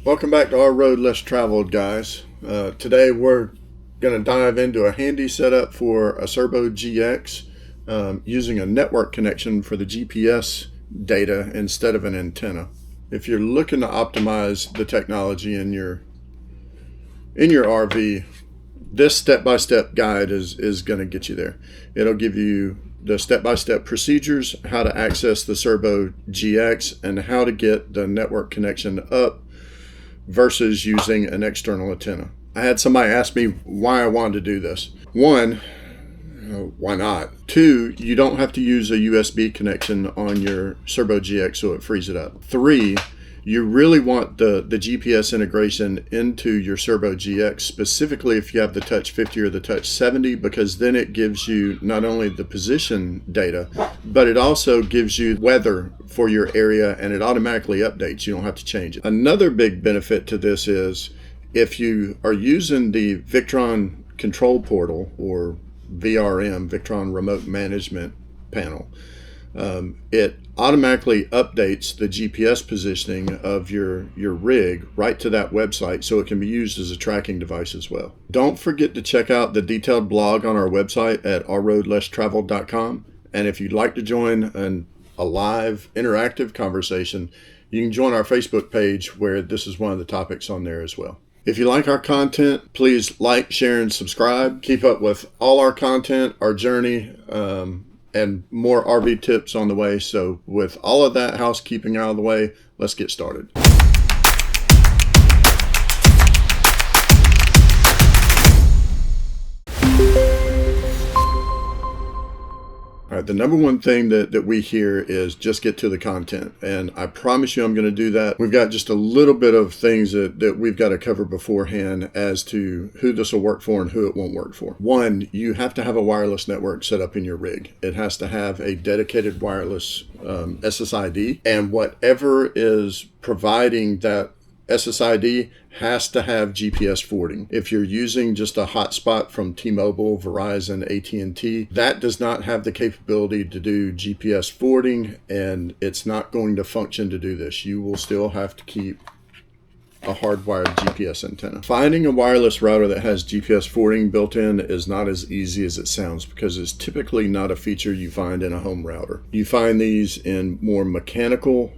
Welcome back to Our Road Less Traveled, guys. Today we're going to dive into a handy setup for a Cerbo GX using a network connection for the GPS data instead of an antenna. If you're looking to optimize the technology in your RV, this step-by-step guide is going to get you there. It'll give you the step-by-step procedures, how to access the Cerbo GX, and how to get the network connection up versus using an external antenna. I had somebody ask me why I wanted to do this. One, why not? Two, you don't have to use a USB connection on your Cerbo GX so it frees it up. Three, you really want the GPS integration into your Cerbo GX, specifically if you have the Touch 50 or the Touch 70, because then it gives you not only the position data, but it also gives you weather for your area, and it automatically updates. You don't have to change it. Another big benefit to this is if you are using the Victron control portal, or VRM, Victron Remote Management Panel, it automatically updates the GPS positioning of your rig right to that website, so it can be used as a tracking device as well. Don't forget to check out the detailed blog on our website at ourroadlesstraveled.com. And if you'd like to join a live interactive conversation, you can join our Facebook page, where this is one of the topics on there as well. If you like our content, please like, share, and subscribe. Keep up with all our content, our journey, and more RV tips on the way. So with all of that housekeeping out of the way, let's get started. All right, the number one thing that we hear is just get to the content. And I promise you I'm going to do that. We've got just a little bit of things that we've got to cover beforehand as to who this will work for and who it won't work for. One, you have to have a wireless network set up in your rig. It has to have a dedicated wireless SSID, and whatever is providing that SSID has to have GPS forwarding. If you're using just a hotspot from T-Mobile, Verizon, AT&T, that does not have the capability to do GPS forwarding, and it's not going to function to do this. You will still have to keep a hardwired GPS antenna. Finding a wireless router that has GPS forwarding built in is not as easy as it sounds, because it's typically not a feature you find in a home router. You find these in more mechanical,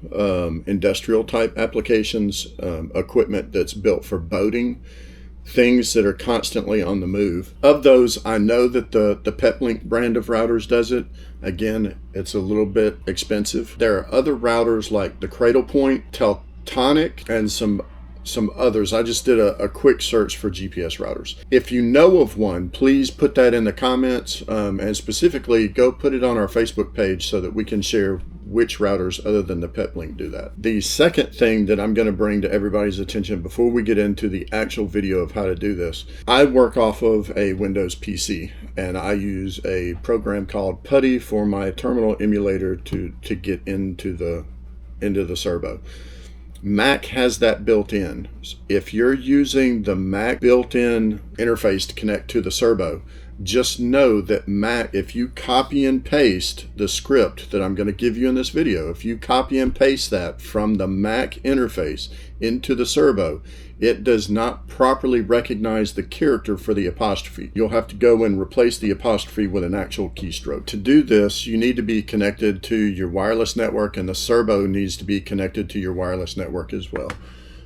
industrial type applications, equipment that's built for boating, things that are constantly on the move. Of those, I know that the Peplink brand of routers does it. Again, it's a little bit expensive. There are other routers like the Cradle Point, Teltonic, and some others. I just did a quick search for GPS routers. If you know of one, please put that in the comments, and specifically go put it on our Facebook page so that we can share which routers other than the Peplink do that. The second thing that I'm going to bring to everybody's attention before we get into the actual video of how to do this, I work off of a Windows PC, and I use a program called Putty for my terminal emulator to get into the Cerbo. Mac has that built in. If you're using the Mac built-in interface to connect to the Cerbo, just know that Mac, if you copy and paste the script that I'm going to give you in this video, if you copy and paste that from the Mac interface into the Cerbo, it does not properly recognize the character for the apostrophe. You'll have to go and replace the apostrophe with an actual keystroke. To do this, you need to be connected to your wireless network, and the Cerbo needs to be connected to your wireless network as well.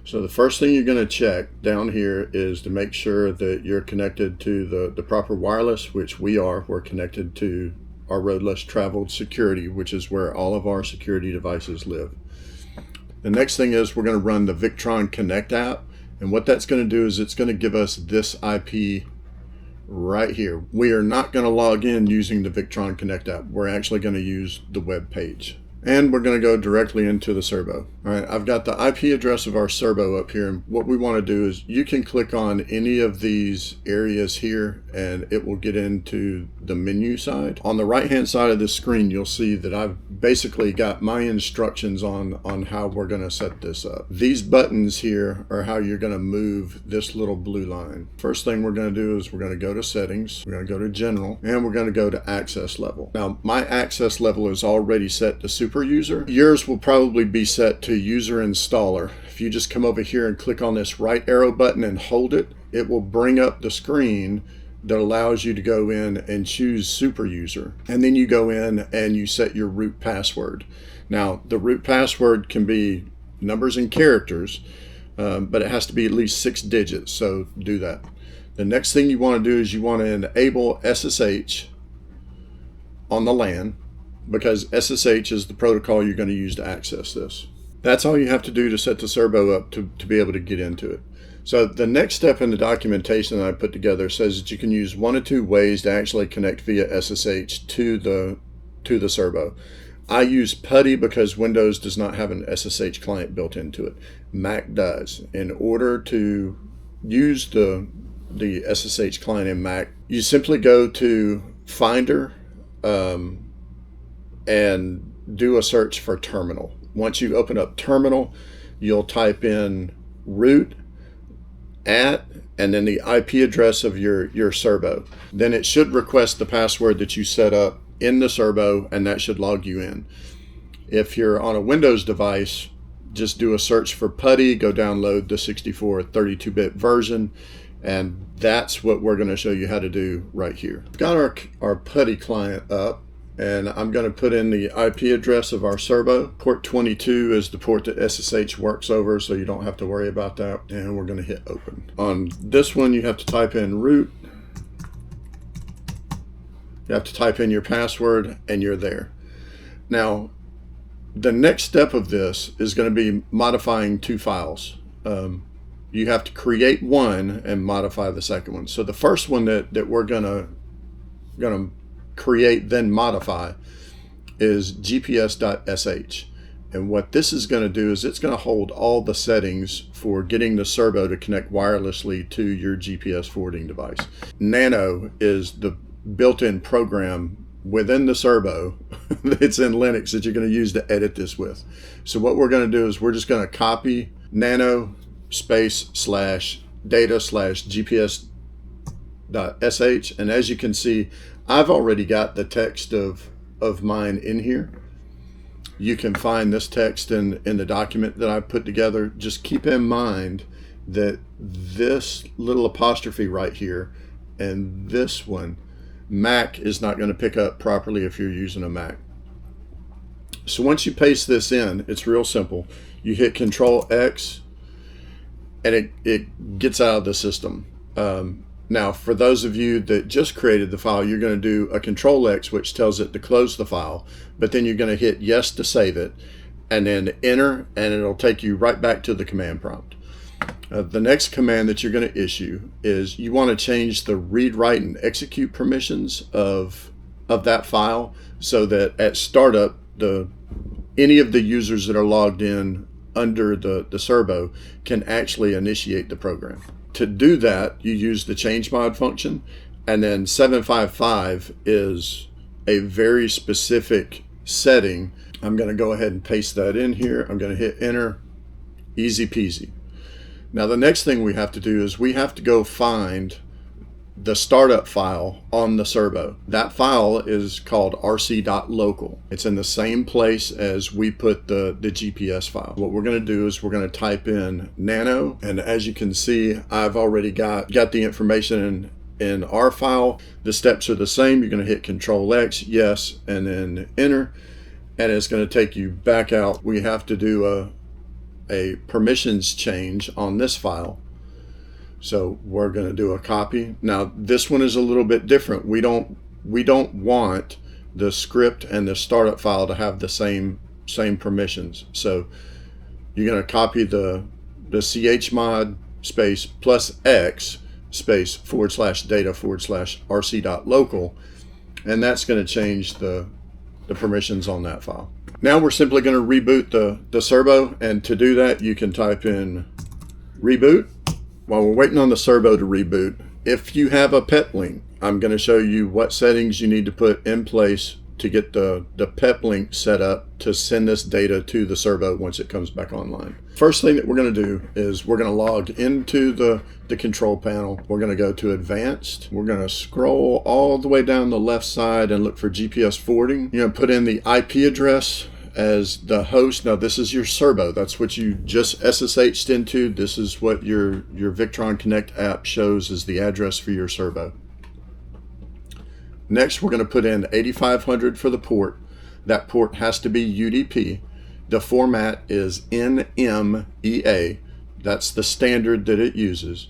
So the first thing you're going to check down here is to make sure that you're connected to the proper wireless, which we are. We're connected to Our Road Less Traveled Security, which is where all of our security devices live. The next thing is we're going to run the Victron Connect app. And what that's going to do is it's going to give us this IP right here. We are not going to log in using the Victron Connect app. We're actually going to use the web page. And we're going to go directly into the Cerbo. All right, I've got the IP address of our Cerbo up here. And what we want to do is you can click on any of these areas here and it will get into the menu side. On the right-hand side of the screen, you'll see that I've basically got my instructions on how we're going to set this up. These buttons here are how you're going to move this little blue line. First thing we're going to do is we're going to go to Settings, we're going to go to General, and we're going to go to Access Level. Now, my access level is already set to Super super user, yours will probably be set to user installer. If you just come over here and click on this right arrow button and hold it, it will bring up the screen that allows you to go in and choose super user. And then you go in and you set your root password. Now, the root password can be numbers and characters, but it has to be at least 6 digits, so do that. The next thing you want to do is you want to enable SSH on the LAN, because SSH is the protocol you're going to use to access this. That's all you have to do to set the Cerbo up to be able to get into it. So the next step in the documentation that I put together says that you can use 1 of 2 ways to actually connect via SSH to the Cerbo. I use PuTTY because Windows does not have an SSH client built into it. Mac does. In order to use the SSH client in Mac, you simply go to Finder and do a search for terminal. Once you open up terminal, you'll type in root @ and then the IP address of your Cerbo. Then it should request the password that you set up in the Cerbo, and that should log you in. If you're on a Windows device, just do a search for PuTTY, go download the 64 32-bit version, and that's what we're going to show you how to do right here. We've got our PuTTY client up, and I'm going to put in the IP address of our Cerbo. Port 22 is the port that SSH works over, so you don't have to worry about that. And we're going to hit open. On this one, you have to type in root. You have to type in your password, and you're there. Now, the next step of this is going to be modifying 2 files. You have to create one and modify the second one. So the first one that we're gonna create then modify is gps.sh, and what this is going to do is it's going to hold all the settings for getting the Cerbo to connect wirelessly to your GPS forwarding device. Nano is the built-in program within the Cerbo that's in Linux that you're going to use to edit this with. So what we're going to do is we're just going to copy nano /data/GPS.sh, and as you can see, I've already got the text of mine in here. You can find this text in the document that I put together. Just keep in mind that this little apostrophe right here and this one, Mac is not going to pick up properly if you're using a Mac. So once you paste this in, it's real simple. You hit Control X and it gets out of the system. Now, for those of you that just created the file, you're going to do a Control X, which tells it to close the file, but then you're going to hit yes to save it, and then enter, and it'll take you right back to the command prompt. The next command that you're going to issue is you want to change the read, write, and execute permissions of that file so that at startup, any of the users that are logged in under the Cerbo can actually initiate the program. To do that, you use the change mod function, and then 755 is a very specific setting. I'm going to go ahead and paste that in here. I'm going to hit enter, easy peasy. Now the next thing we have to do is we have to go find the startup file on the Cerbo. That file is called rc.local. It's in the same place as we put the GPS file. What we're going to do is we're going to type in nano, and as you can see, I've already got the information in our file. The steps are the same. You're going to hit Control X, yes, and then enter, and it's going to take you back out. We have to do a permissions change on this file. So we're going to do a copy. Now this one is a little bit different. We don't want the script and the startup file to have the same permissions. So you're going to copy the chmod space plus x space /data/rc.local, and that's going to change the permissions on that file. Now we're simply going to reboot the Cerbo, and to do that you can type in reboot. While we're waiting on the Cerbo to reboot, if you have a Peplink, I'm going to show you what settings you need to put in place to get the Peplink set up to send this data to the Cerbo once it comes back online. First thing that we're going to do is we're going to log into the control panel. We're going to go to advanced. We're going to scroll all the way down the left side and look for GPS forwarding. You're going to put in the IP address as the host. Now this is your Cerbo. That's what you just SSH'd into. This is what your Victron Connect app shows as the address for your Cerbo. Next, we're going to put in 8500 for the port. That port has to be UDP. The format is NMEA. That's the standard that it uses.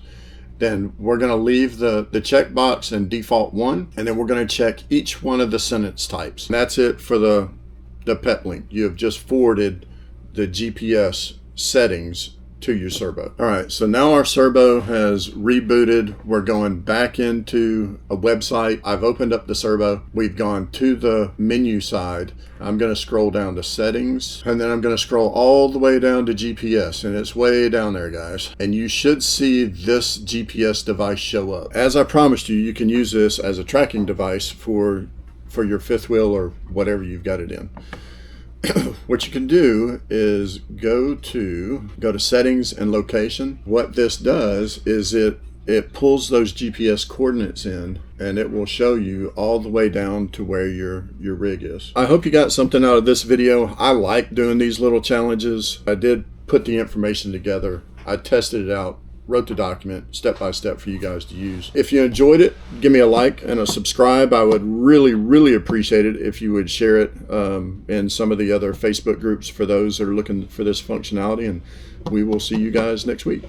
Then we're going to leave the checkbox in default 1, and then we're going to check each one of the sentence types. And that's it for the Peplink. You have just forwarded the GPS settings to your Cerbo. All right, so now our Cerbo has rebooted. We're going back into a website. I've opened up the Cerbo. We've gone to the menu side. I'm going to scroll down to settings, and then I'm going to scroll all the way down to GPS, and it's way down there, guys. And you should see this GPS device show up. As I promised you, you can use this as a tracking device for your fifth wheel or whatever you've got it in. What you can do is go to settings and location. What this does is it pulls those GPS coordinates in, and it will show you all the way down to where your rig is. I hope you got something out of this video. I like doing these little challenges. I did put the information together. I tested it out, wrote the document step by step for you guys to use. If you enjoyed it, give me a like and a subscribe. I would really appreciate it if you would share it in some of the other Facebook groups for those that are looking for this functionality, and we will see you guys next week.